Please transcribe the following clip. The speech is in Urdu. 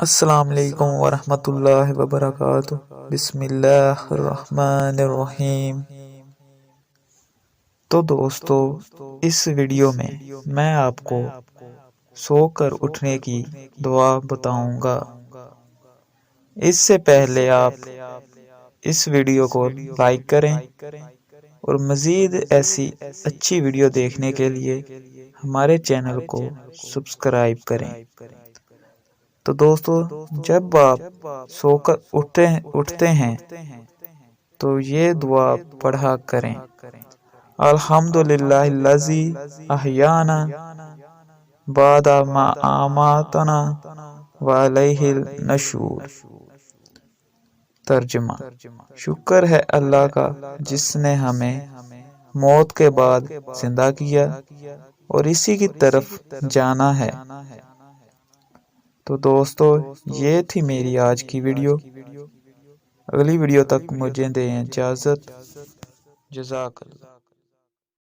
السلام علیکم ورحمۃ اللہ وبرکاتہ۔ بسم اللہ الرحمن الرحیم۔ تو دوستو، اس ویڈیو میں آپ کو سو کر اٹھنے کی دعا بتاؤں گا۔ اس سے پہلے آپ اس ویڈیو کو لائک کریں اور مزید ایسی اچھی ویڈیو دیکھنے کے لیے ہمارے چینل کو سبسکرائب کریں۔ تو دوستو، جب آپ سو کر اٹھتے ہیں تو یہ دعا پڑھا کریں: الحمدللہ الذی احیانا بعد ما اماتنا والیہ النشور۔ ترجمہ: شکر ہے اللہ کا جس نے ہمیں موت کے بعد زندہ کیا اور اسی کی طرف جانا ہے۔ تو دوستو، یہ تھی میری آج کی ویڈیو۔ اگلی ویڈیو تک مجھے دیں اجازت۔ جزاک اللہ۔